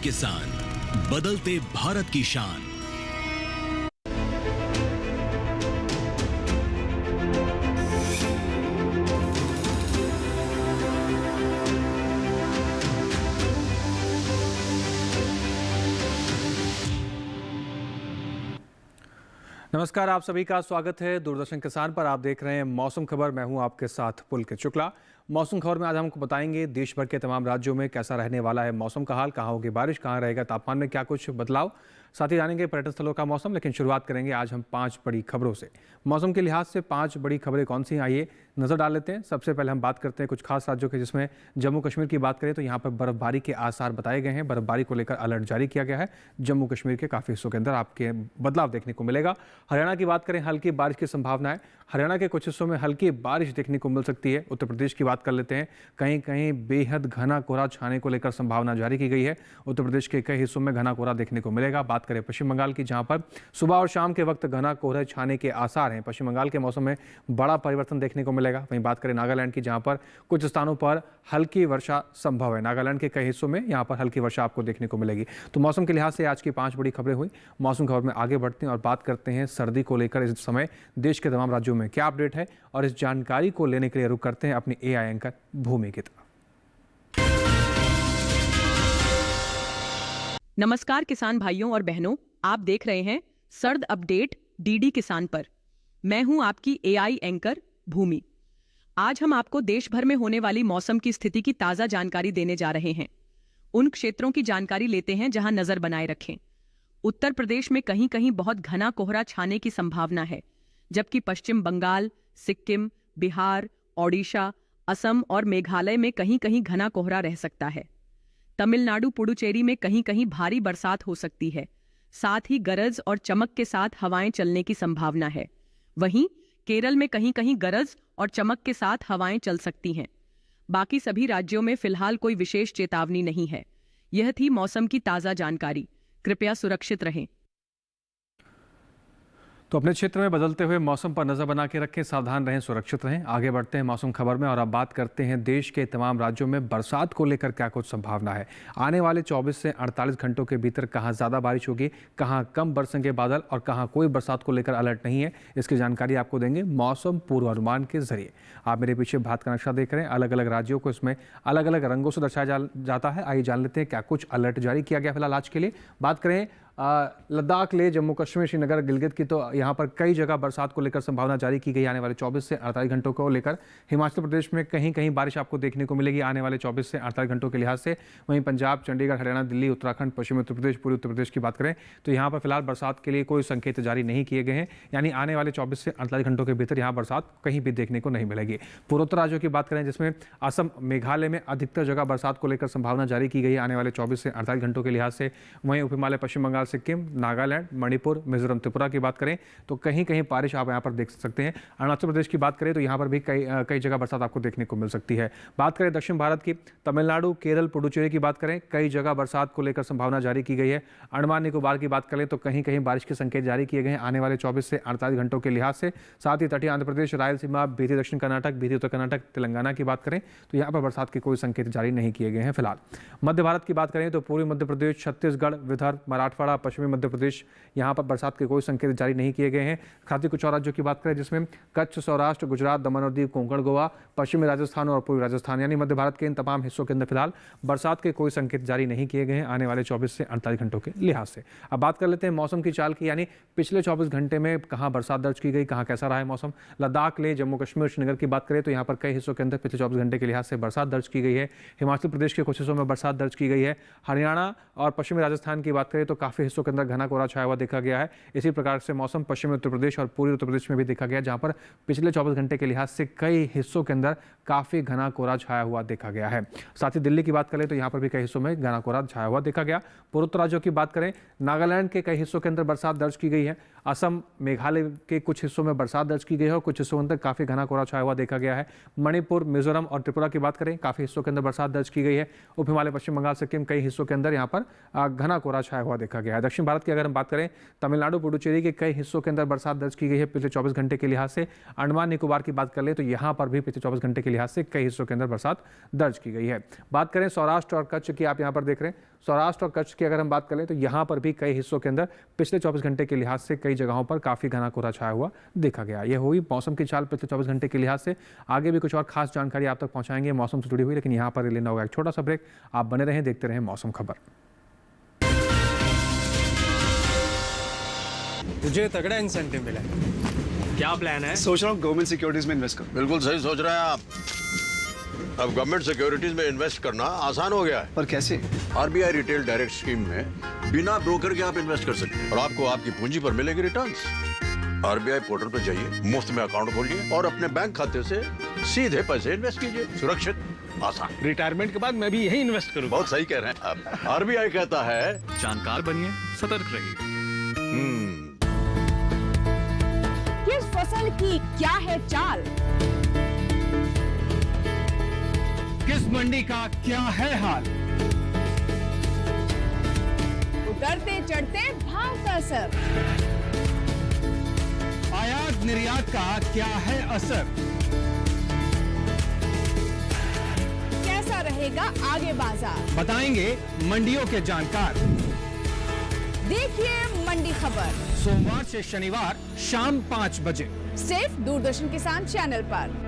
किसान, बदलते भारत की शान। नमस्कार, आप सभी का स्वागत है दूरदर्शन किसान पर। आप देख रहे हैं मौसम खबर। मैं हूं आपके साथ पुलकित शुक्ला। मौसम खबर में आज हमको बताएंगे देश भर के तमाम राज्यों में कैसा रहने वाला है मौसम का हाल, कहाँ होगी बारिश, कहाँ रहेगा तापमान में क्या कुछ बदलाव, साथ ही जानेंगे पर्यटन स्थलों का मौसम। लेकिन शुरुआत करेंगे आज हम 5 बड़ी खबरों से। मौसम के लिहाज से 5 बड़ी खबरें कौन सी हैं, आइए नजर डाल लेते हैं। सबसे पहले हम बात करते हैं कुछ खास राज्यों के, जिसमें जम्मू कश्मीर की बात करें तो यहाँ पर बर्फबारी के आसार बताए गए हैं। बर्फबारी को लेकर अलर्ट जारी किया गया है। जम्मू कश्मीर के काफ़ी हिस्सों के अंदर आपके बदलाव देखने को मिलेगा। हरियाणा की बात करें, हल्की बारिश की संभावना है। हरियाणा के कुछ हिस्सों में हल्की बारिश देखने को मिल सकती है। उत्तर प्रदेश की बात कर लेते हैं, कहीं कहीं बेहद घना कोहरा छाने को लेकर संभावना जारी की गई है। उत्तर प्रदेश के कई हिस्सों में घना कोहरा देखने को मिलेगा। बात करें पश्चिम बंगाल की, जहां पर सुबह और शाम के वक्त घना कोहरा छाने के आसार हैं। पश्चिम बंगाल के मौसम में बड़ा परिवर्तन देखने को मिलेगा। वहीं बात करें नागालैंड की, जहां पर कुछ स्थानों पर हल्की वर्षा संभव है। नागालैंड के कई हिस्सों में यहां पर हल्की वर्षा आपको देखने को मिलेगी। तो मौसम के लिहाज से आज की 5 बड़ी खबरें हुई। मौसम खबर में आगे बढ़ते हैं और बात करते हैं सर्दी को लेकर इस समय देश के तमाम राज्यों में क्या अपडेट है, और इस जानकारी को लेने के लिए रुक करते हैं अपनी एआई एंकर भूमि की तरफ। नमस्कार किसान भाइयों और बहनों, आप देख रहे हैं सर्द अपडेट डीडी किसान पर। मैं हूं आपकी एआई एंकर भूमि। आज हम आपको देश भर में होने वाली मौसम की स्थिति की ताजा जानकारी देने जा रहे हैं। उन क्षेत्रों की जानकारी लेते हैं जहां नजर बनाए रखें। उत्तर प्रदेश में कहीं कहीं बहुत घना कोहरा छाने की संभावना है, जबकि पश्चिम बंगाल, सिक्किम, बिहार, ओडिशा, असम और मेघालय में कहीं कहीं घना कोहरा रह सकता है। तमिलनाडु, पुडुचेरी में कहीं कहीं भारी बरसात हो सकती है। साथ ही गरज और चमक के साथ हवाएं चलने की संभावना है। वहीं केरल में कहीं कहीं गरज और चमक के साथ हवाएं चल सकती हैं। बाकी सभी राज्यों में फिलहाल कोई विशेष चेतावनी नहीं है। यह थी मौसम की ताजा जानकारी। कृपया सुरक्षित रहें। तो अपने क्षेत्र में बदलते हुए मौसम पर नजर बना के रखें, सावधान रहें, सुरक्षित रहें। आगे बढ़ते हैं मौसम खबर में और अब बात करते हैं देश के तमाम राज्यों में बरसात को लेकर क्या कुछ संभावना है। आने वाले 24 से 48 घंटों के भीतर कहां ज़्यादा बारिश होगी, कहां कम बरसेंगे बादल और कहां कोई बरसात को लेकर अलर्ट नहीं है, इसकी जानकारी आपको देंगे मौसम पूर्वानुमान के जरिए। आप मेरे पीछे भारत का नक्शा देख रहे हैं। अलग अलग राज्यों को इसमें अलग अलग रंगों से दर्शाया जाता है। आइए जान लेते हैं क्या कुछ अलर्ट जारी किया गया फिलहाल आज के लिए। बात करें लद्दाख, ले जम्मू कश्मीर, श्रीनगर, गिलगित की, तो यहाँ पर कई जगह बरसात को लेकर संभावना जारी की गई आने वाले 24 से 48 घंटों को लेकर। हिमाचल प्रदेश में कहीं कहीं बारिश आपको देखने को मिलेगी आने वाले 24 से 48 घंटों के लिहाज से। वहीं पंजाब, चंडीगढ़, हरियाणा, दिल्ली, उत्तराखंड, पश्चिमी उत्तर प्रदेश, पूर्वी उत्तर प्रदेश की बात करें तो यहाँ पर फिलहाल बरसात के लिए कोई संकेत जारी नहीं किए गए हैं। यानी आने वाले 24 से 48 घंटों के भीतर यहाँ बरसात कहीं भी देखने को नहीं मिलेगी। पूर्वोत्तर राज्यों की बात करें, जिसमें असम, मेघालय में अधिकतर जगह बरसात को लेकर संभावना जारी की गई है आने वाले 24 से 48 घंटों के लिहाज से। वहीं उप हिमालय, पश्चिम बंगाल, सिक्किम, नागालैंड, मणिपुर, मिजोरम, त्रिपुरा की बात करें तो कहीं कहीं बारिश आप यहां पर देख सकते हैं। अरुणाचल प्रदेश की बात करें तो यहां पर भी कई जगह बरसात आपको देखने को मिल सकती है। बात करें दक्षिण भारत की, तमिलनाडु, केरल, पुडुचेरी की बात करें, कई जगह बरसात को लेकर संभावना जारी की गई है। अंडमान निकोबार की बात करें तो कहीं कहीं बारिश के संकेत जारी किए गए हैं आने वाले 24 से 48 घंटों के लिहाज से। साथ ही तटीय आंध्र प्रदेश, रायलसीमा, बीती दक्षिण कर्नाटक, बीती उत्तर कर्नाटक, तेलंगाना की बात करें तो यहां पर बरसात के कोई संकेत जारी नहीं किए गए हैं फिलहाल। मध्य भारत की बात करें तो पूर्वी मध्य प्रदेश, छत्तीसगढ़, विदर्भ, मराठवाड़ा, पश्चिमी मध्य प्रदेश, यहां पर बरसात के कोई संकेत जारी नहीं किए गए हैं। साथ ही कुछ और राज्यों की बात करें, जिसमें कच्छ, सौराष्ट्र, गुजरात, दमन और दीव, कोंकण, गोवा, पश्चिमी राजस्थान और पूर्वी राजस्थान, यानी मध्य भारत के इन तमाम हिस्सों के अंदर फिलहाल बरसात के कोई संकेत जारी नहीं किए गए हैं आने वाले 24 से 48 घंटों के लिहाज से। अब बात कर लेते हैं मौसम की चाल की, यानी पिछले 24 घंटे में कहां बरसात दर्ज की गई, कहां कैसा रहा है मौसम। लद्दाख, ले जम्मू कश्मीर, श्रीनगर की बात करें तो यहाँ पर कई हिस्सों के अंदर पिछले 24 घंटे के लिहाज से बरसात दर्ज की गई है। हिमाचल प्रदेश के कुछ हिस्सों में बरसात दर्ज की गई है। हरियाणा और पश्चिमी राजस्थान की बात करें तो काफी हिस्सों के अंदर घना कोहरा छाया हुआ देखा गया है। इसी प्रकार से मौसम पश्चिमी उत्तर प्रदेश और पूर्वी उत्तर प्रदेश में भी देखा गया, जहां पर पिछले 24 घंटे के लिहाज से कई हिस्सों के अंदर काफी घना कोहरा छाया हुआ देखा गया है। साथ ही दिल्ली की बात करें तो यहां पर भी कई हिस्सों में घना कोहरा छाया हुआ देखा गया। पूर्वोत्तर राज्यों की बात करें, नागालैंड के कई हिस्सों के अंदर बरसात दर्ज की गई है। असम, मेघालय के कुछ हिस्सों में बरसात दर्ज की गई है और कुछ हिस्सों के अंदर काफी घना कोहरा छाया हुआ देखा गया है। मणिपुर, मिजोरम और त्रिपुरा की बात करें, काफी हिस्सों के अंदर बरसात दर्ज की गई है। उप हिमालय, पश्चिम बंगाल, सिक्किम, कई हिस्सों के अंदर यहाँ पर घना कोहरा छाया हुआ देखा गया। गया है। दक्षिण भारत की अगर हम बात करें, तमिलनाडु पुडुचेरी के कई हिस्सों के अंदर बरसात दर्ज की गई है पिछले 24 घंटे के लिहाज से। अंडमान निकोबार की बात कर ले तो यहाँ पर भी पिछले 24 घंटे के लिहाज से कई हिस्सों के अंदर बरसात दर्ज की गई है। बात करें सौराष्ट्र और कच्छ की, आप यहाँ पर देख रहे हैं सौराष्ट्र और कच्छ की अगर हम बात करें तो यहाँ पर भी कई हिस्सों के अंदर पिछले 24 घंटे के लिहाज से कई जगहों पर काफ़ी घना कोहरा छाया हुआ देखा गया। यह हुई मौसम की चाल पिछले 24 घंटे के लिहाज से। आगे भी कुछ और खास जानकारी आप तक पहुँचाएंगे मौसम से जुड़ी हुई, लेकिन यहाँ पर लेना होगा एक छोटा सा ब्रेक। आप बने रहें, देखते रहें मौसम खबर। तुझे तगड़ा इंसेंटिव मिला है, क्या प्लान है? सोच रहा हूँ गवर्नमेंट सिक्योरिटीज में इन्वेस्ट करूं। बिल्कुल सही सोच रहे हैं आप। अब गवर्नमेंट सिक्योरिटीज में इन्वेस्ट करना आसान हो गया है। पर कैसे? आरबीआई रिटेल डायरेक्ट स्कीम में बिना ब्रोकर के आप इन्वेस्ट कर सकते हैं और आपको आपकी पूंजी पर मिलेगी रिटर्न्स। आरबीआई पोर्टल पर जाइए, मुफ्त में अकाउंट खोलिए और अपने बैंक खाते से सीधे पैसे इन्वेस्ट कीजिए। सुरक्षित, आसान। रिटायरमेंट के बाद मैं भी यही इन्वेस्ट करूंगा। बहुत सही कह रहे हैं आप। आरबीआई कहता है जानकार बनिए, सतर्क रहिए। किस फसल की क्या है चाल, किस मंडी का क्या है हाल, उतरते चढ़ते भाव का असर, आयात निर्यात का क्या है असर, कैसा रहेगा आगे बाजार, बताएंगे मंडियों के जानकार। देखिए मंडी खबर सोमवार से शनिवार शाम 5 बजे सिर्फ दूरदर्शन किसान चैनल पर।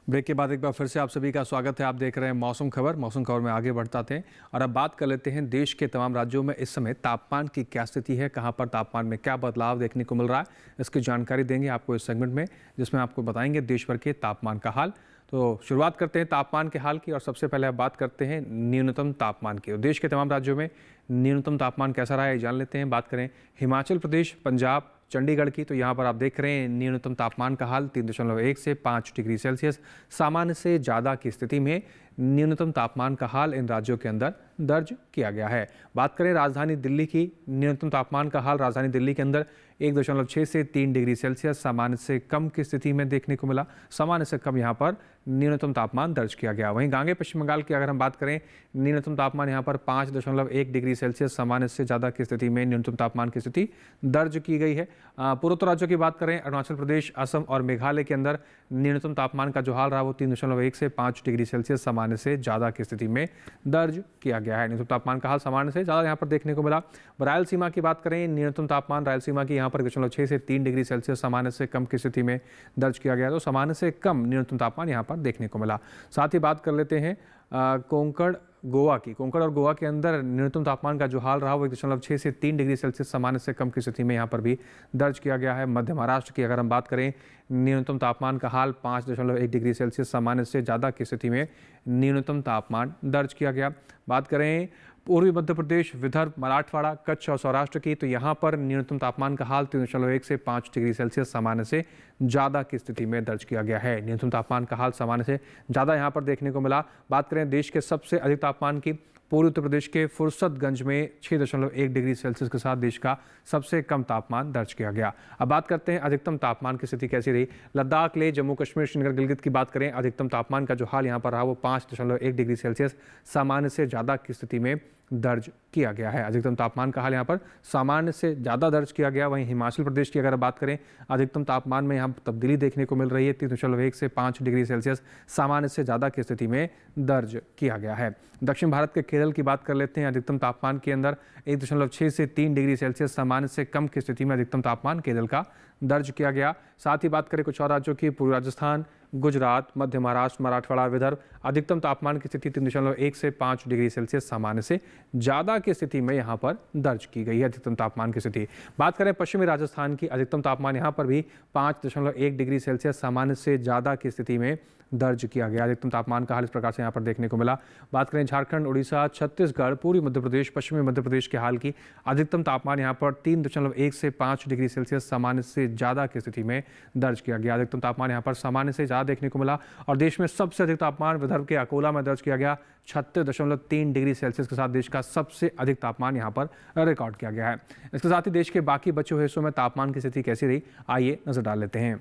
ब्रेक के बाद एक बार फिर से आप सभी का स्वागत है। आप देख रहे हैं मौसम खबर। मौसम खबर में आगे बढ़ते हैं और अब बात कर लेते हैं देश के तमाम राज्यों में इस समय तापमान की क्या स्थिति है, कहां पर तापमान में क्या बदलाव देखने को मिल रहा है, इसकी जानकारी देंगे आपको इस सेगमेंट में, जिसमें आपको बताएंगे देश भर के तापमान का हाल। तो शुरुआत करते हैं तापमान के हाल की और सबसे पहले आप बात करते हैं न्यूनतम तापमान की। देश के तमाम राज्यों में न्यूनतम तापमान कैसा रहा है जान लेते हैं। बात करें हिमाचल प्रदेश, पंजाब, चंडीगढ़ की, तो यहाँ पर आप देख रहे हैं न्यूनतम तापमान का हाल 3.1 से 5 डिग्री सेल्सियस सामान्य से ज़्यादा की स्थिति में न्यूनतम तापमान का हाल इन राज्यों के अंदर दर्ज किया गया है। बात करें राजधानी दिल्ली की, न्यूनतम तापमान का हाल राजधानी दिल्ली के अंदर 1.6 से 3 डिग्री सेल्सियस सामान्य से कम की स्थिति में देखने को मिला। सामान्य से कम यहाँ पर न्यूनतम तापमान दर्ज किया गया। वहीं गांगे पश्चिम बंगाल की अगर हम बात करें, न्यूनतम तापमान यहाँ पर 5.1 डिग्री सेल्सियस सामान्य से ज़्यादा की स्थिति में न्यूनतम तापमान की स्थिति दर्ज की गई है। पूर्वोत्तर राज्यों की बात करें, अरुणाचल प्रदेश, असम और मेघालय के अंदर न्यूनतम तापमान का जो हाल रहा वो 3.1 से 5 डिग्री सेल्सियस सामान्य से ज़्यादा की स्थिति में दर्ज किया गया है। न्यूनतम तापमान का हाल सामान्य से ज़्यादा यहाँ पर देखने को मिला। रायलसीमा की बात करें, न्यूनतम तापमान रायलसीमा की यहाँ पर 1.6 से 3 डिग्री सेल्सियस सामान्य से कम की स्थिति में दर्ज किया गया, तो सामान्य से कम न्यूनतम तापमान यहाँ पर देखने को मिला। साथ ही बात कर लेते हैं कोंकण, गोवा की। कोंकण और गोवा के अंदर न्यूनतम तापमान का जो हाल रहा वो 1.6 से 3 डिग्री सेल्सियस सामान्य से कम की स्थिति में यहाँ पर भी दर्ज किया गया है। मध्य महाराष्ट्र की अगर हम बात करें, न्यूनतम तापमान का हाल 5.1 डिग्री सेल्सियस सामान्य से ज़्यादा की स्थिति में न्यूनतम तापमान दर्ज किया गया। बात करें पूर्वी मध्य प्रदेश, विदर्भ, मराठवाड़ा, कच्छ और सौराष्ट्र की, तो यहाँ पर न्यूनतम तापमान का हाल 3.1 से 5 डिग्री सेल्सियस सामान्य से ज़्यादा की स्थिति में दर्ज किया गया है। न्यूनतम तापमान का हाल सामान्य से ज़्यादा यहाँ पर देखने को मिला। बात करें देश के सबसे अधिक तापमान की, पूर्वी उत्तर प्रदेश के फुर्सतगंज में 6.1 डिग्री सेल्सियस के साथ देश का सबसे कम तापमान दर्ज किया गया। अब बात करते हैं अधिकतम तापमान की स्थिति कैसी रही। लद्दाख, लेह, जम्मू कश्मीर, श्रीनगर, गिलगित की बात करें, अधिकतम तापमान का जो हाल यहाँ पर रहा वो 5.1 डिग्री सेल्सियस सामान्य से ज़्यादा की स्थिति में दर्ज किया गया है। अधिकतम तापमान का हाल यहाँ पर सामान्य से ज़्यादा दर्ज किया गया। वहीं हिमाचल प्रदेश की अगर बात करें, अधिकतम तापमान में यहाँ तब्दीली देखने को मिल रही है। 3.1 से 5 डिग्री सेल्सियस सामान्य से ज़्यादा की स्थिति में दर्ज किया गया है। दक्षिण भारत के केरल की बात कर लेते हैं। अधिकतम तापमान के अंदर 1.6 से 3 डिग्री सेल्सियस सामान्य से कम की स्थिति में अधिकतम तापमान केरल का दर्ज किया गया। साथ ही बात करें कुछ और राज्यों की, पूर्वी राजस्थान, गुजरात, मध्य महाराष्ट्र, मराठवाड़ा, विदर्भ, अधिकतम तापमान की स्थिति 3.1 से 5 डिग्री सेल्सियस सामान्य से ज़्यादा की स्थिति में यहाँ पर दर्ज की गई है अधिकतम तापमान की स्थिति। बात करें पश्चिमी राजस्थान की, अधिकतम तापमान यहाँ पर भी 5.1 डिग्री सेल्सियस सामान्य से ज़्यादा की स्थिति में दर्ज किया गया। अधिकतम तापमान का हाल इस प्रकार से यहाँ पर देखने को मिला। बात करें झारखंड, उड़ीसा, छत्तीसगढ़, पूर्वी मध्य प्रदेश, पश्चिमी मध्य प्रदेश के हाल की, अधिकतम तापमान यहाँ पर 3.1 से 5 डिग्री सेल्सियस सामान्य से ज़्यादा की स्थिति में दर्ज किया गया। अधिकतम तापमान यहाँ पर सामान्य से ज़्यादा देखने को मिला। और देश में सबसे अधिक तापमान विदर्भ के अकोला में दर्ज किया गया, 36.3 डिग्री सेल्सियस के साथ देश का सबसे अधिक तापमान यहाँ पर रिकॉर्ड किया गया है। इसके साथ ही देश के बाकी बचे हुए हिस्सों में तापमान की स्थिति कैसी रही, आइए नजर डाल लेते हैं।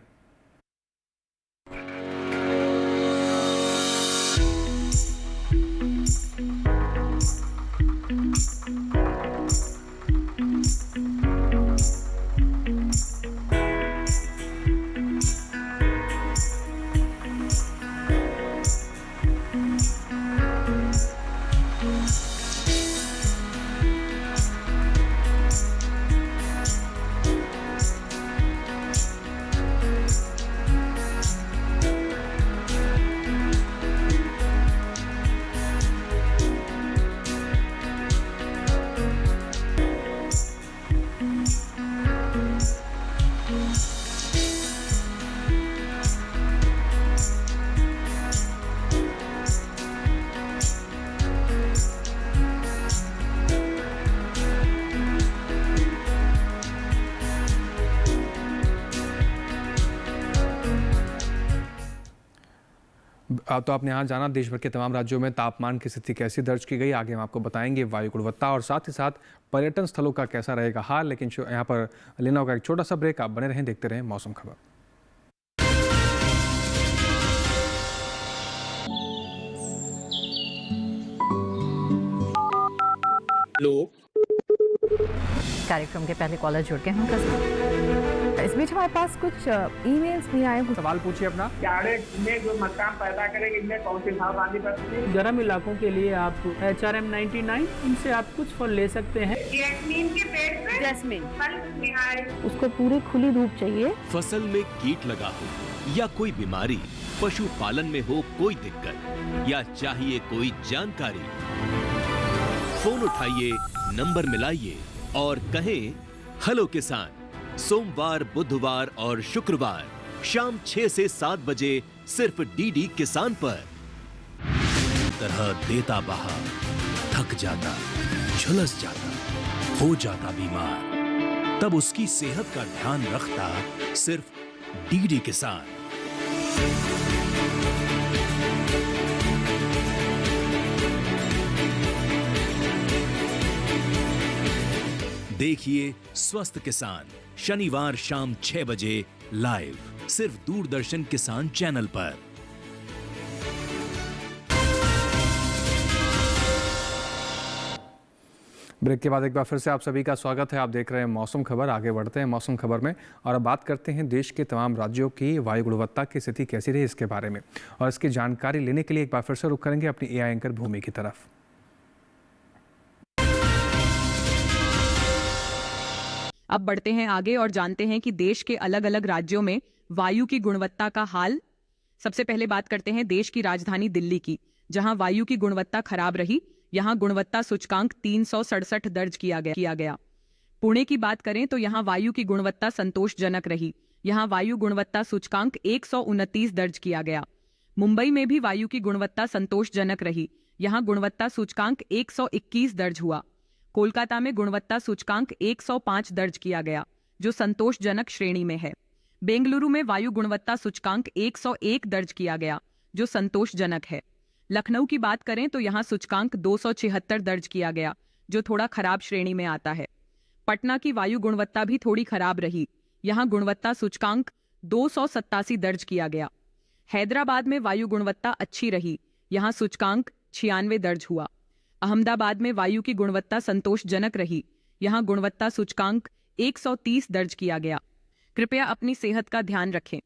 तो आपने यहाँ जाना देश भर के तमाम राज्यों में तापमान की स्थिति कैसी दर्ज की गई, आगे हम आपको बताएंगे वायु गुणवत्ता और साथ ही साथ पर्यटन स्थलों का कैसा रहेगा हाल। लेकिन यहाँ पर लेना होगा एक छोटा सा ब्रेक। आप बने रहें, देखते रहें मौसम खबर। कार्यक्रम के पहले कॉलर जुड़ गए हैं। इस बीच हमारे पास कुछ ईमेल्स भी आए हैं। सवाल पूछिए अपना। में जो मकान पैदा करेंगे इनमें कौन सी सावधानी बरतनी है? गर्म इलाकों के लिए आप HRM99 इनसे आप कुछ फल ले सकते हैं। नीम के पेड़ पे जैस्मिन फल निहाय। उसको पूरी खुली धूप चाहिए। फसल में कीट लगा हो या कोई बीमारी, पशुपालन में हो कोई दिक्कत या चाहिए कोई जानकारी, फोन उठाइए, नंबर मिलाइए और कहें हेलो किसान। सोमवार, बुधवार और शुक्रवार शाम 6 से 7 बजे सिर्फ डीडी किसान पर। तरह देता बहा, थक जाता, झुलस जाता, हो जाता बीमार, तब उसकी सेहत का ध्यान रखता सिर्फ डीडी किसान। देखिए स्वस्थ किसान शनिवार शाम 6 बजे लाइव सिर्फ दूरदर्शन किसान चैनल पर। ब्रेक के बाद एक बार फिर से आप सभी का स्वागत है। आप देख रहे हैं मौसम खबर। आगे बढ़ते हैं मौसम खबर में और अब बात करते हैं देश के तमाम राज्यों की वायु गुणवत्ता की स्थिति कैसी रही इसके बारे में। और इसकी जानकारी लेने के लिए एक बार फिर से रुख करेंगे अपनी AI एंकर भूमि की तरफ। अब बढ़ते हैं आगे और जानते हैं कि देश के अलग अलग राज्यों में वायु की गुणवत्ता का हाल। सबसे पहले बात करते हैं देश की राजधानी दिल्ली की, जहां वायु की गुणवत्ता खराब रही। यहां गुणवत्ता सूचकांक 367 दर्ज किया गया। पुणे की बात करें तो यहां वायु की गुणवत्ता संतोषजनक रही। यहां वायु गुणवत्ता सूचकांक 129 दर्ज किया गया। मुंबई में भी वायु की गुणवत्ता संतोषजनक रही। यहां गुणवत्ता सूचकांक 121 दर्ज हुआ। कोलकाता में गुणवत्ता सूचकांक 105 दर्ज किया गया, जो संतोषजनक श्रेणी में है। बेंगलुरु में वायु गुणवत्ता सूचकांक 101 दर्ज किया गया, जो संतोषजनक है। लखनऊ की बात करें तो यहाँ सूचकांक 276 दर्ज किया गया, जो थोड़ा खराब श्रेणी में आता है। पटना की वायु गुणवत्ता भी थोड़ी खराब रही। यहाँ गुणवत्ता सूचकांक 287 दर्ज किया गया। हैदराबाद में वायु गुणवत्ता अच्छी रही। यहाँ सूचकांक 96 दर्ज हुआ। अहमदाबाद में वायु की गुणवत्ता संतोषजनक रही। यहाँ गुणवत्ता सूचकांक 130 दर्ज किया गया। कृपया अपनी सेहत का ध्यान रखें।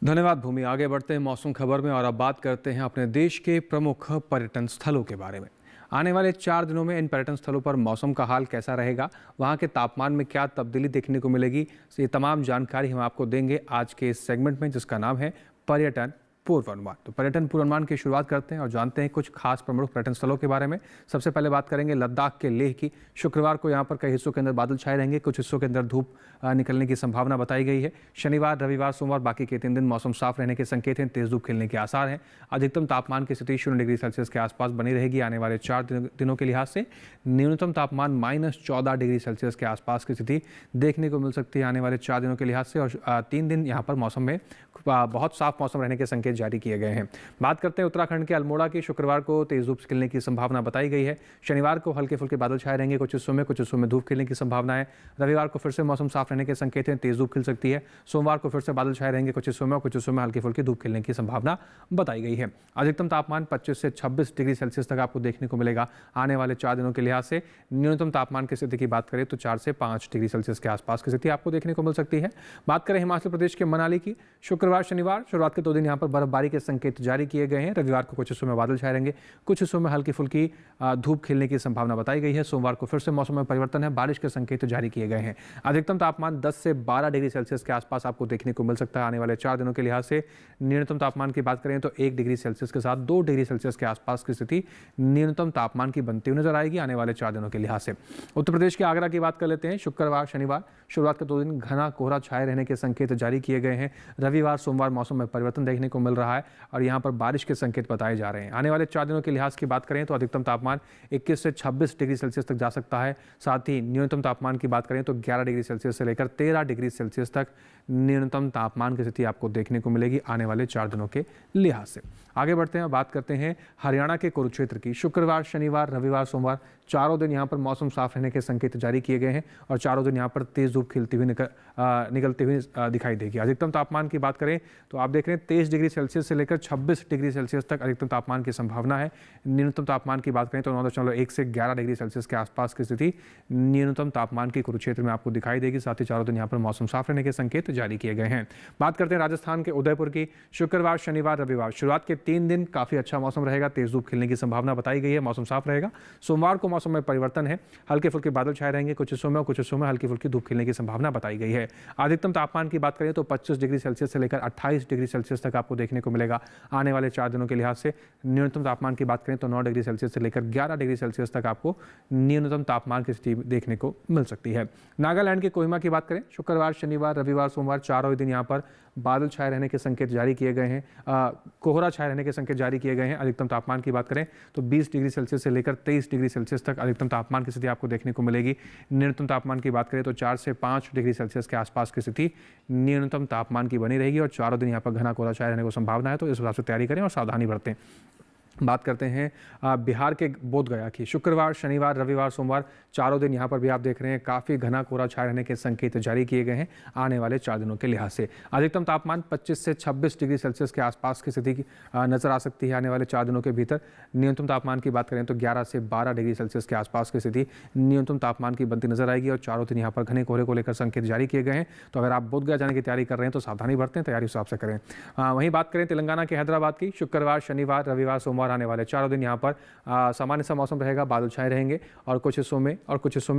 धन्यवाद भूमि। आगे बढ़ते हैं मौसम खबर में और अब बात करते हैं अपने देश के प्रमुख पर्यटन स्थलों के बारे में। आने वाले 4 दिनों में इन पर्यटन स्थलों पर मौसम का हाल कैसा रहेगा, वहां के तापमान में क्या तब्दीली देखने को मिलेगी, ये तमाम जानकारी हम आपको देंगे आज के इस सेगमेंट में, जिसका नाम है पर्यटन पूर्वानुमान। तो पर्यटन पूर्वानुमान की शुरुआत करते हैं और जानते हैं कुछ खास प्रमुख पर्यटन स्थलों के बारे में। सबसे पहले बात करेंगे लद्दाख के लेह की। शुक्रवार को यहाँ पर कई हिस्सों के अंदर बादल छाए रहेंगे, कुछ हिस्सों के अंदर धूप निकलने की संभावना बताई गई है। शनिवार, रविवार, सोमवार बाकी के 3 दिन मौसम साफ रहने के संकेत हैं, तेज धूप खिलने के आसार हैं। अधिकतम तापमान की स्थिति 0 डिग्री सेल्सियस के आसपास बनी रहेगी। आने वाले 4 दिनों के लिहाज से न्यूनतम तापमान -14 डिग्री सेल्सियस के आसपास की स्थिति देखने को मिल सकती है आने वाले 4 दिनों के लिहाज से। और 3 दिन यहाँ पर मौसम में बहुत साफ मौसम रहने के संकेत जारी किए गए हैं। बात करते हैं उत्तराखंड के अल्मोड़ा की। शुक्रवार को तेज धूप खिलने की संभावना बताई गई है। शनिवार को हल्के फुल्के बादल छाए रहेंगे, कुछ हिस्सों में धूप खिलने की संभावना है। रविवार को फिर से मौसम साफ रहने के संकेत हैं, तेज धूप खिल सकती है। सोमवार को फिर से बादल छाए रहेंगे, कुछ हिस्सों में हल्की फुल्की धूप खिलने की संभावना बताई गई है। अधिकतम तापमान 25 से 26 डिग्री सेल्सियस तक आपको देखने को मिलेगा आने वाले 4 दिनों के लिहाज से। न्यूनतम तापमान की स्थिति की बात करें तो 4 से 5 डिग्री सेल्सियस के आसपास की स्थिति आपको देखने को मिल सकती है। बात करें हिमाचल प्रदेश के मनाली की। शुक्रवार, शनिवार शुरुआत के 2 दिन यहाँ पर बर्फबारी के संकेत जारी किए गए हैं। रविवार को कुछ हिस्सों में बादल छाए रहेंगे, कुछ हिस्सों में हल्की फुल्की धूप खिलने की संभावना बताई गई है। सोमवार को फिर से मौसम में परिवर्तन है, बारिश के संकेत जारी किए गए हैं। अधिकतम तापमान 10 से 12 डिग्री सेल्सियस के आसपास आपको देखने को मिल सकता है आने वाले 4 दिनों के लिहाज से। न्यूनतम तापमान की बात करें तो 1 डिग्री सेल्सियस के साथ 2 डिग्री सेल्सियस के आसपास की स्थिति न्यूनतम तापमान की बनती हुई नजर आएगी आने वाले 4 दिनों के लिहाज से। उत्तर प्रदेश के आगरा की बात कर लेते हैं। शुक्रवार, शनिवार शुरुआत के 2 दिन घना कोहरा छाए रहने के संकेत जारी किए गए हैं। रविवार, सोमवार मौसम में परिवर्तन देखने को मिल रहा है और यहाँ पर बारिश के संकेत बताए जा रहे हैं। आने वाले 4 दिनों के लिहाज की बात करें तो अधिकतम तापमान 21 से 26 डिग्री सेल्सियस तक जा सकता है। साथ ही न्यूनतम तापमान की बात करें तो 11 डिग्री सेल्सियस से लेकर 13 डिग्री सेल्सियस तक न्यूनतम तापमान की स्थिति आपको देखने को मिलेगी आने वाले 4 दिनों के लिहाज से। आगे बढ़ते हैं, बात करते हैं हरियाणा के कुरुक्षेत्र की। शुक्रवार, शनिवार, रविवार, सोमवार चारों दिन यहाँ पर मौसम साफ रहने के संकेत जारी किए गए हैं और चारों दिन यहाँ पर तेज धूप खिलती हुई निकलती हुई दिखाई देगी। अधिकतम तापमान की बात करें तो आप देख रहे हैं 23 डिग्री सेल्सियस से लेकर 26 डिग्री सेल्सियस तक अधिकतम तापमान की संभावना है। न्यूनतम तापमान की बात करें तो 9.1 से 11 डिग्री सेल्सियस के आसपास की स्थिति न्यूनतम तापमान की कुरुक्षेत्र में आपको दिखाई देगी। साथ ही चारों दिन यहाँ पर मौसम साफ रहने के संकेत जारी किए गए हैं। बात करते हैं राजस्थान के उदयपुर की। शुक्रवार, शनिवार, रविवार शुरुआत के 3 दिन काफी अच्छा मौसम रहेगा, तेज धूप खिलने की संभावना बताई गई है, मौसम साफ रहेगा। सोमवार को मौसम में परिवर्तन है, हल्के फुल्के बादल छाए रहेंगे कुछ हिस्सों में और कुछ हिस्सों में हल्की फुल्की धूप खिलने की संभावना बताई गई है। अधिकतम तापमान की बात करें तो 25 डिग्री सेल्सियस से लेकर 28 डिग्री सेल्सियस तक आपको देखने को मिलेगा आने वाले 4 दिनों के लिहाज से। न्यूनतम तापमान की बात करें तो 9 डिग्री सेल्सियस से लेकर 11 डिग्री सेल्सियस तक आपको न्यूनतम तापमान की स्थिति देखने को मिल सकती है। नागालैंड के कोहिमा की बात करें, शुक्रवार, शनिवार, रविवार, सोमवार चारों दिन यहाँ पर बादल छाए रहने के संकेत जारी किए गए हैं, कोहरा छाए रहने के संकेत जारी किए गए हैं। अधिकतम तापमान की बात करें तो 20 डिग्री सेल्सियस से लेकर 23 डिग्री सेल्सियस तक अधिकतम तापमान की स्थिति आपको देखने को मिलेगी। न्यूनतम तापमान की बात करें तो 4 से 5 डिग्री सेल्सियस के आसपास की स्थिति न्यूनतम तापमान की बनी रहेगी और चारों दिन यहाँ पर घना कोहरा छाए रहने को संभावना है, तो इस हिसाब से तैयारी करें और सावधानी बरतें। बात करते हैं बिहार के बोधगया की। शुक्रवार, शनिवार, रविवार, सोमवार चारों दिन यहाँ पर भी आप देख रहे हैं काफ़ी घना कोहरा छाए रहने के संकेत जारी किए गए हैं आने वाले 4 दिनों के लिहाज से। अधिकतम तापमान 25 से 26 डिग्री सेल्सियस के आसपास की स्थिति नजर आ सकती है आने वाले 4 दिनों के भीतर। न्यूनतम तापमान की बात करें तो 11 से 12 डिग्री सेल्सियस के आसपास की स्थिति न्यूनतम तापमान की बनती नजर आएगी और चारों दिन यहाँ पर घने कोहरे को लेकर संकेत जारी किए गए हैं। तो अगर आप बोधगया जाने की तैयारी कर रहे हैं तो सावधानी बरतें, तैयारी उस हिसाब से करें। वहीं बात करें तेलंगाना के हैदराबाद की। शुक्रवार, शनिवार, रविवार, सोमवार आने वाले चारों दिन यहाँ पर सामान्य सा मौसम रहेगा, बादल छाए रहेंगे और कुछ हिस्सों में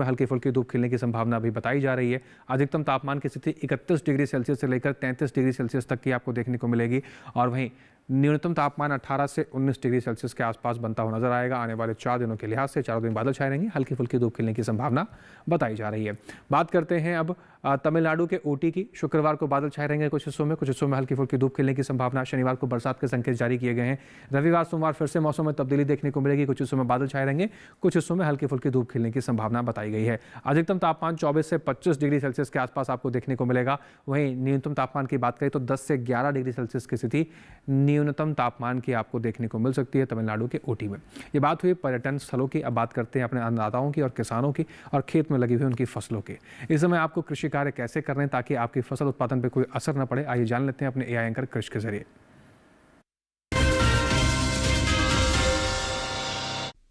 हल्की फुल्की धूप खिलने की संभावना भी बताई जा रही है। अधिकतम तापमान की स्थिति 31 डिग्री सेल्सियस से लेकर 33 डिग्री सेल्सियस तक की आपको देखने को मिलेगी और वहीं न्यूनतम तापमान 18 से 19 डिग्री सेल्सियस के आसपास बनता हुआ नजर आएगा आने वाले 4 दिनों के लिहाज से। चारों दिन बादल छाए रहेंगे, हल्की फुल्की धूप खिलने की संभावना बताई जा रही है। बात करते हैं अब तमिलनाडु के ऊटी की। शुक्रवार को बादल छाए रहेंगे कुछ हिस्सों में हल्की फुल्की धूप खिलने की संभावना। शनिवार को बरसात के संकेत जारी किए गए हैं। रविवार, सोमवार फिर से मौसम में तब्दीली देखने को मिलेगी, कुछ हिस्सों में बादल छाए रहेंगे, कुछ हिस्सों में हल्की फुल्की धूप खिलने की संभावना बताई गई है। अधिकतम तापमान 24 से 25 डिग्री सेल्सियस के आसपास आपको देखने को मिलेगा। वहीं न्यूनतम तापमान की बात करें तो 10 से 11 डिग्री सेल्सियस की स्थिति न्यूनतम तापमान की आपको देखने को मिल सकती है तमिलनाडु के ऊटी में। ये बात हुई पर्यटन स्थलों की। अब बात करते हैं अपने अन्नदाताओं की और किसानों की और खेत में लगी हुई उनकी फसलों की। इस समय आपको कृषि कार्य कैसे करने हैं ताकि आपकी फसल उत्पादन पर कोई असर न पड़े, आइए जान लेते हैं अपने एआई एंकर कृषि के जरिए।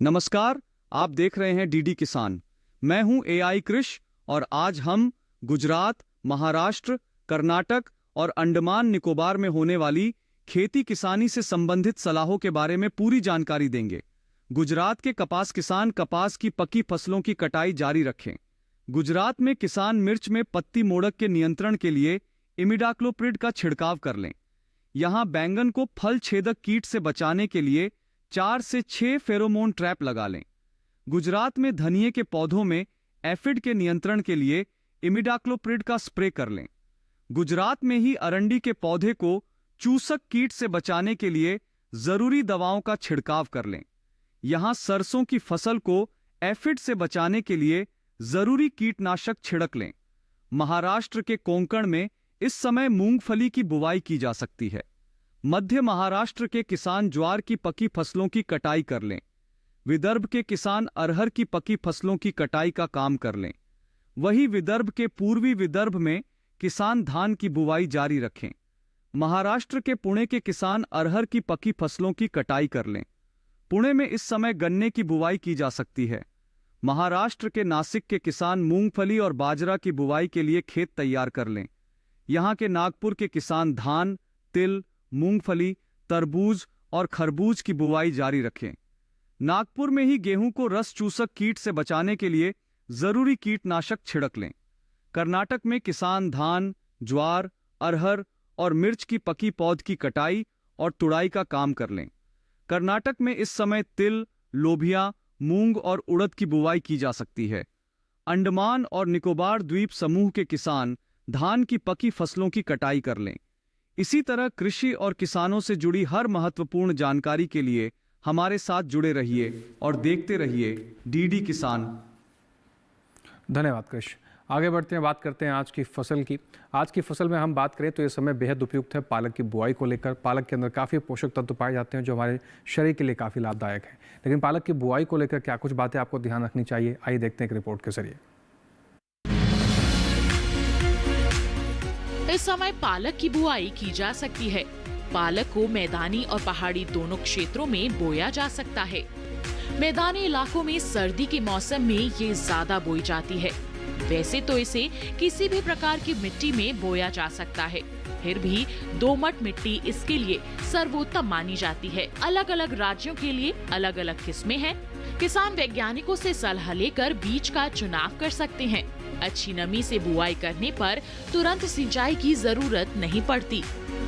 नमस्कार, आप देख रहे हैं डीडी किसान। मैं हूं एआई कृषि और आज हम गुजरात, महाराष्ट्र, कर्नाटक और अंडमान निकोबार में होने वाली खेती किसानी से संबंधित सलाहों के बारे में पूरी जानकारी देंगे। गुजरात के कपास किसान कपास की पकी फसलों की कटाई जारी रखें। गुजरात में किसान मिर्च में पत्ती मोड़क के नियंत्रण के लिए इमिडाक्लोप्रिड का छिड़काव कर लें। यहां बैंगन को फल छेदक कीट से बचाने के लिए 4 से 6 फेरोमोन ट्रैप लगा लें। गुजरात में धनिये के पौधों में एफिड के नियंत्रण के लिए इमिडाक्लोप्रिड का स्प्रे कर लें। गुजरात में ही अरंडी के पौधे को चूसक कीट से बचाने के लिए जरूरी दवाओं का छिड़काव कर लें। यहां सरसों की फसल को एफिड से बचाने के लिए जरूरी कीटनाशक छिड़क लें। महाराष्ट्र के कोंकण में इस समय मूंगफली की बुवाई की जा सकती है। मध्य महाराष्ट्र के किसान ज्वार की पकी फसलों की कटाई कर लें। विदर्भ के किसान अरहर की पकी फसलों की कटाई का काम कर लें। वहीं विदर्भ के पूर्वी विदर्भ में किसान धान की बुवाई जारी रखें। महाराष्ट्र के पुणे के किसान अरहर की पकी फसलों की कटाई कर लें। पुणे में इस समय गन्ने की बुवाई की जा सकती है। महाराष्ट्र के नासिक के किसान मूंगफली और बाजरा की बुवाई के लिए खेत तैयार कर लें। यहां के नागपुर के किसान धान, तिल, मूंगफली, तरबूज और खरबूज की बुवाई जारी रखें। नागपुर में ही गेहूं को रस चूसक कीट से बचाने के लिए जरूरी कीटनाशक छिड़क लें। कर्नाटक में किसान धान, ज्वार, अरहर और मिर्च की पकी पौध की कटाई और तुड़ाई का काम कर लें। कर्नाटक में इस समय तिल, लोबिया, मूंग और उड़द की बुवाई की जा सकती है। अंडमान और निकोबार द्वीप समूह के किसान धान की पकी फसलों की कटाई कर लें। इसी तरह कृषि और किसानों से जुड़ी हर महत्वपूर्ण जानकारी के लिए हमारे साथ जुड़े रहिए और देखते रहिए डीडी किसान। धन्यवाद कृष। आगे बढ़ते हैं, बात करते हैं आज की फसल की। आज की फसल में हम बात करें तो ये समय बेहद उपयुक्त है पालक की बुआई को लेकर। पालक के अंदर काफ़ी पोषक तत्व पाए जाते हैं जो हमारे शरीर के लिए काफ़ी लाभदायक है। लेकिन पालक की बुआई को लेकर क्या कुछ बातें आपको ध्यान रखनी चाहिए, आइए देखते हैं एक रिपोर्ट के जरिए। इस समय पालक की बुआई की जा सकती है। पालक को मैदानी और पहाड़ी दोनों क्षेत्रों में बोया जा सकता है। मैदानी इलाकों में सर्दी के मौसम में ये ज्यादा बोई जाती है। वैसे तो इसे किसी भी प्रकार की मिट्टी में बोया जा सकता है, फिर भी दोमट मिट्टी इसके लिए सर्वोत्तम मानी जाती है। अलग अलग राज्यों के लिए अलग अलग किस्में हैं। किसान वैज्ञानिकों से सलाह लेकर बीज का चुनाव कर सकते हैं। अच्छी नमी से बुआई करने पर तुरंत सिंचाई की जरूरत नहीं पड़ती।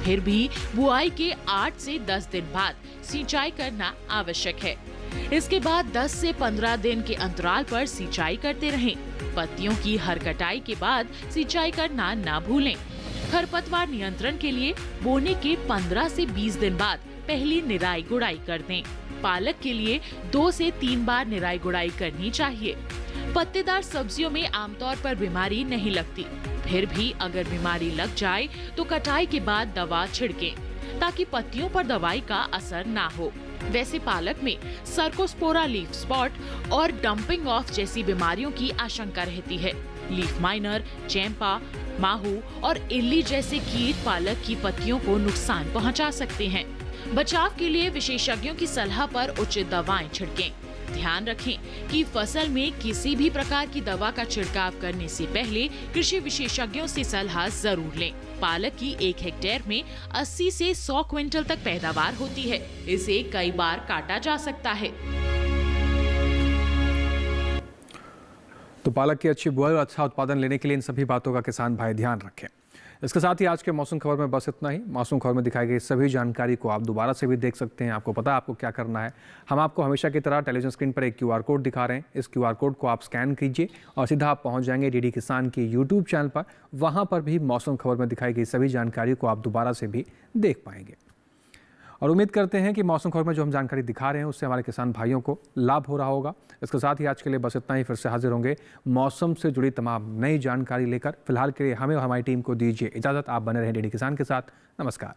फिर भी बुआई के 8 से 10 दिन बाद सिंचाई करना आवश्यक है। इसके बाद 10 से 15 दिन के अंतराल पर सिंचाई करते रहें। पत्तियों की हर कटाई के बाद सिंचाई करना ना भूलें। खरपतवार नियंत्रण के लिए बोने के 15 से 20 दिन बाद पहली निराई गुड़ाई कर दें। पालक के लिए 2 से 3 बार निराई गुड़ाई करनी चाहिए। पत्तेदार सब्जियों में आमतौर पर बीमारी नहीं लगती, फिर भी अगर बीमारी लग जाए तो कटाई के बाद दवा छिड़कें ताकि पत्तियों पर दवाई का असर ना हो। वैसे पालक में सर्कोस्पोरा लीफ स्पॉट और डंपिंग ऑफ जैसी बीमारियों की आशंका रहती है। लीफ माइनर, चैंपा, माहू और इल्ली जैसे कीट पालक की पत्तियों को नुकसान पहुंचा सकते हैं। बचाव के लिए विशेषज्ञों की सलाह पर उचित दवाएं छिड़कें। ध्यान रखें कि फसल में किसी भी प्रकार की दवा का छिड़काव करने से पहले कृषि विशेषज्ञों से सलाह जरूर लें। पालक की 1 हेक्टेयर में 80 से 100 क्विंटल तक पैदावार होती है। इसे कई बार काटा जा सकता है। तो पालक की अच्छी बुआई और अच्छा उत्पादन लेने के लिए इन सभी बातों का किसान भाई ध्यान रखें। इसके साथ ही आज के मौसम खबर में बस इतना ही। मौसम खबर में दिखाई गई सभी जानकारी को आप दोबारा से भी देख सकते हैं। आपको पता है आपको क्या करना है। हम आपको हमेशा की तरह टेलीविजन स्क्रीन पर एक QR कोड दिखा रहे हैं। इस QR कोड को आप स्कैन कीजिए और सीधा आप पहुंच जाएंगे डीडी किसान की YouTube चैनल पर। वहां पर भी मौसम खबर में दिखाई गई सभी जानकारी को आप दोबारा से भी देख पाएंगे। और उम्मीद करते हैं कि मौसम खबर में जो हम जानकारी दिखा रहे हैं उससे हमारे किसान भाइयों को लाभ हो रहा होगा। इसके साथ ही आज के लिए बस इतना ही। फिर से हाजिर होंगे मौसम से जुड़ी तमाम नई जानकारी लेकर। फिलहाल के लिए हमें और हमारी टीम को दीजिए इजाज़त। आप बने रहें डीडी किसान के साथ। नमस्कार।